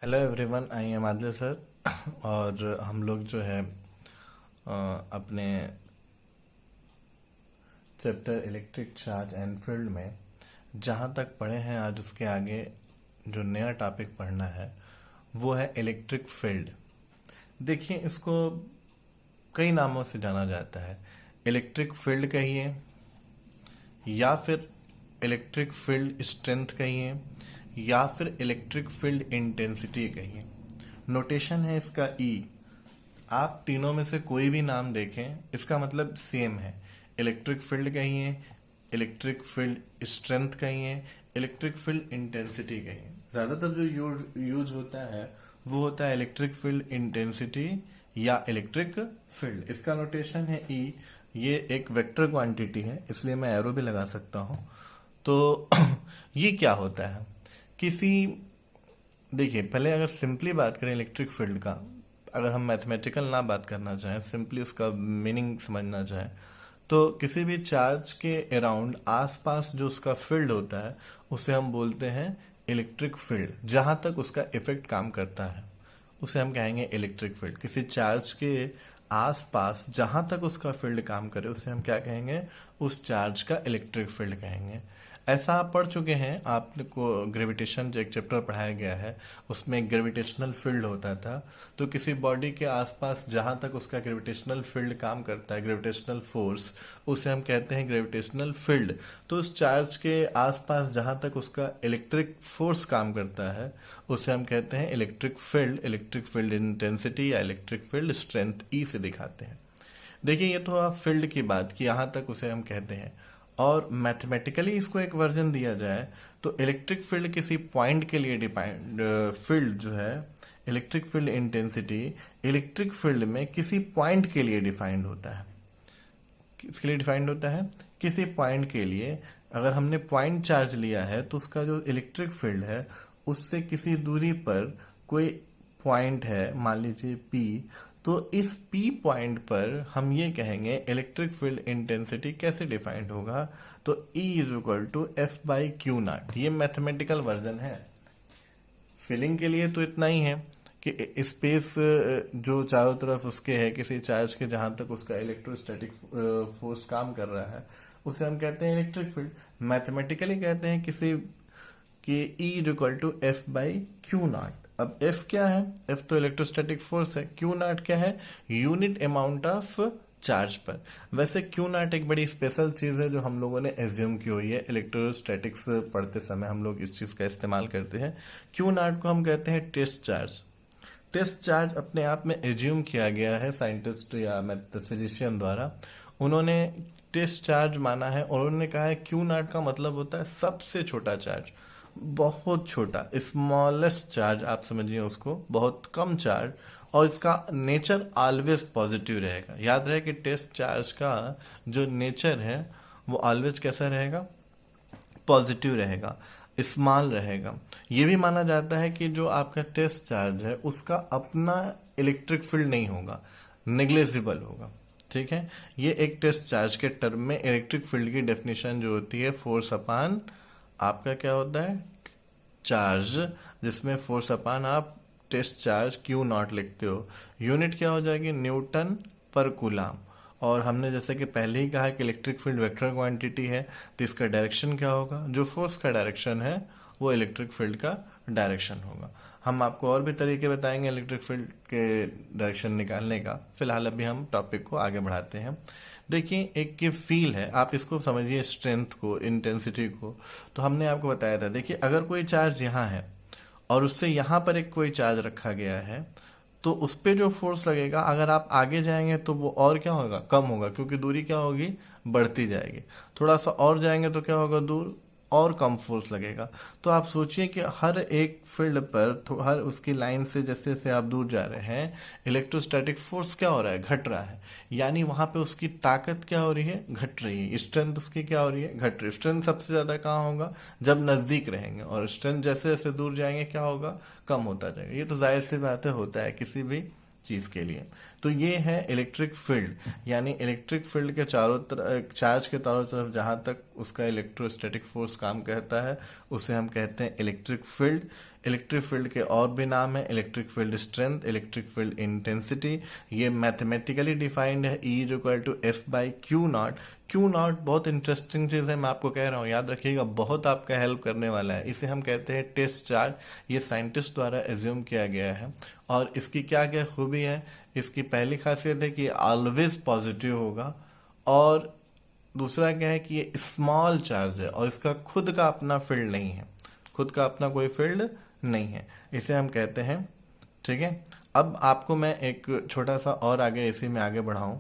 Hello everyone, I am Adil sir. और हम लोग जो है अपने chapter electric charge and field में जहाँ तक पढ़े हैं, आज उसके आगे जो नया टॉपिक पढ़ना है वो है इलेक्ट्रिक फील्ड। देखिए, इसको कई नामों से जाना जाता है। इलेक्ट्रिक फील्ड कहिए, या फिर इलेक्ट्रिक फील्ड स्ट्रेंथ कहिए, या फिर इलेक्ट्रिक फील्ड इंटेंसिटी कहिए। नोटेशन है इसका ई। आप तीनों में से कोई भी नाम देखें, इसका मतलब सेम है। इलेक्ट्रिक फील्ड कहिए, इलेक्ट्रिक फील्ड स्ट्रेंथ कहिए, इलेक्ट्रिक फील्ड इंटेंसिटी कहिए। ज्यादातर जो यूज होता है वो होता है इलेक्ट्रिक फील्ड इंटेंसिटी या इलेक्ट्रिक फील्ड। इसका नोटेशन है ई। ये एक वेक्टर क्वांटिटी है, इसलिए मैं एरो भी लगा सकता हूं। तो ये क्या होता है? किसी देखिए, पहले अगर सिंपली बात करें इलेक्ट्रिक फील्ड का, अगर हम मैथमेटिकल ना बात करना चाहें, सिंपली उसका मीनिंग समझना चाहें, तो किसी भी चार्ज के अराउंड आसपास जो उसका फील्ड होता है उसे हम बोलते हैं इलेक्ट्रिक फील्ड। जहां तक उसका इफेक्ट काम करता है उसे हम कहेंगे इलेक्ट्रिक फील्ड। किसी चार्ज के आसपास जहां तक उसका फील्ड काम करे उसे हम क्या कहेंगे? उस चार्ज का इलेक्ट्रिक फील्ड कहेंगे। ऐसा आप पढ़ चुके हैं, आपको ग्रेविटेशन जो एक चैप्टर पढ़ाया गया है उसमें एक ग्रेविटेशनल फील्ड होता था। तो किसी बॉडी के आसपास जहां तक उसका ग्रेविटेशनल फील्ड काम करता है, ग्रेविटेशनल फोर्स, उसे हम कहते हैं ग्रेविटेशनल फील्ड। तो उस चार्ज के आसपास जहां तक उसका इलेक्ट्रिक फोर्स काम करता है उसे हम कहते हैं electric field. Electric field intensity या इलेक्ट्रिक फील्ड स्ट्रेंथ ई से दिखाते हैं। देखिए, ये तो आप फील्ड की बात की, यहां तक उसे हम कहते हैं। और मैथमेटिकली इसको एक वर्जन दिया जाए तो इलेक्ट्रिक फील्ड किसी पॉइंट के लिए डिफाइंड फील्ड जो है, electric field intensity electric field में किसी पॉइंट के लिए डिफाइंड होता है। किसके लिए डिफाइंड होता है? किसी पॉइंट के लिए। अगर हमने पॉइंट चार्ज लिया है तो उसका जो इलेक्ट्रिक फील्ड है उससे किसी दूरी पर कोई पॉइंट है, मान लीजिए पी, तो इस पी पॉइंट पर हम ये कहेंगे इलेक्ट्रिक फील्ड इंटेंसिटी कैसे डिफाइंड होगा? तो E is equal to F by Q naught. ये मैथमेटिकल वर्जन है। फिलिंग के लिए तो इतना ही है कि स्पेस जो चारों तरफ उसके है, किसी चार्ज के, जहां तक उसका इलेक्ट्रोस्टैटिक फोर्स काम कर रहा है उसे हम कहते हैं इलेक्ट्रिक फील्ड। मैथमेटिकली कहते हैं किसी कि E is equal to F by Q naught. अब F क्या है? F तो इलेक्ट्रोस्टैटिक फोर्स है। क्यू नॉट क्या है? यूनिट अमाउंट ऑफ चार्ज पर। वैसे क्यू नॉट एक बड़ी स्पेशल चीज है जो हम लोगों ने एज्यूम की हुई है। इलेक्ट्रोस्टैटिक्स पढ़ते समय हम लोग इस चीज का इस्तेमाल करते हैं। क्यू नॉट को हम कहते हैं टेस्ट चार्ज। टेस्ट चार्ज अपने आप में एज्यूम किया गया है साइंटिस्ट या फिजिशियन द्वारा। उन्होंने टेस्ट चार्ज माना है और उन्होंने कहा है क्यू नॉट का मतलब होता है सबसे छोटा चार्ज, बहुत छोटा, स्मॉलेस्ट चार्ज आप समझिए उसको, बहुत कम चार्ज। और इसका नेचर ऑलवेज पॉजिटिव रहेगा। याद रहे कि टेस्ट चार्ज का जो नेचर है वो ऑलवेज कैसा रहेगा? पॉजिटिव रहेगा, स्मॉल रहेगा। ये भी माना जाता है कि जो आपका टेस्ट चार्ज है उसका अपना इलेक्ट्रिक फील्ड नहीं होगा, नेग्लेजिबल होगा। ठीक है, ये एक टेस्ट चार्ज के टर्म में इलेक्ट्रिक फील्ड की डेफिनेशन जो होती है, फोर्स अपॉन आपका क्या होता है? चार्ज, जिसमें फोर्स अपॉन आप टेस्ट चार्ज क्यू नॉट लिखते हो। यूनिट क्या हो जाएगी? न्यूटन पर कूलाम। और हमने जैसे कि पहले ही कहा कि इलेक्ट्रिक फील्ड वेक्टर क्वांटिटी है, तो इसका डायरेक्शन क्या होगा? जो फोर्स का डायरेक्शन है वो इलेक्ट्रिक फील्ड का डायरेक्शन होगा। हम आपको और भी तरीके बताएंगे इलेक्ट्रिक फील्ड के डायरेक्शन निकालने का। फिलहाल अभी हम टॉपिक को आगे बढ़ाते हैं। देखिए, एक ये फील है, आप इसको समझिए स्ट्रेंथ को, इंटेंसिटी को। तो हमने आपको बताया था, देखिए अगर कोई चार्ज यहाँ है और उससे यहाँ पर एक कोई चार्ज रखा गया है तो उस पे जो फोर्स लगेगा, अगर आप आगे जाएंगे तो वो और क्या होगा? कम होगा, क्योंकि दूरी क्या होगी? बढ़ती जाएगी। थोड़ा सा और जाएंगे तो क्या होगा? दूर और कम फोर्स लगेगा। तो आप सोचिए कि हर एक फील्ड पर, हर उसकी लाइन से जैसे जैसे आप दूर जा रहे हैं, इलेक्ट्रोस्टैटिक फोर्स क्या हो रहा है? घट रहा है। यानी वहां पे उसकी ताकत क्या हो रही है? घट रही है। स्ट्रेंथ उसकी क्या हो रही है? घट रही है। स्ट्रेंथ सबसे ज्यादा कहाँ होगा? जब नजदीक रहेंगे, और स्ट्रेंथ जैसे जैसे दूर जाएंगे क्या होगा? कम होता जाएगा। ये तो जाहिर सी बात है, होता है किसी भी चीज के लिए। तो ये है इलेक्ट्रिक फील्ड, यानी इलेक्ट्रिक फील्ड के चारों तरफ, चार्ज के चारों तरफ जहां तक उसका इलेक्ट्रोस्टैटिक फोर्स काम करता है उसे हम कहते हैं इलेक्ट्रिक फील्ड। इलेक्ट्रिक फील्ड के और भी नाम है, electric field strength, electric field intensity. ये मैथमेटिकली डिफाइंड है, E = F/Q0। Q0 बहुत इंटरेस्टिंग चीज है, मैं आपको कह रहा हूँ, याद रखिएगा, बहुत आपका हेल्प करने वाला है। इसे हम कहते हैं टेस्ट चार्ज। ये साइंटिस्ट द्वारा एज्यूम किया गया है। और इसकी क्या क्या खूबी है? इसकी पहली खासियत है कि ऑलवेज पॉजिटिव होगा, और दूसरा क्या है कि ये स्मॉल चार्ज है और इसका खुद का अपना फील्ड नहीं है, खुद का अपना कोई फील्ड नहीं है, इसे हम कहते हैं। ठीक है, अब आपको मैं एक छोटा सा और आगे इसी में आगे बढ़ाऊं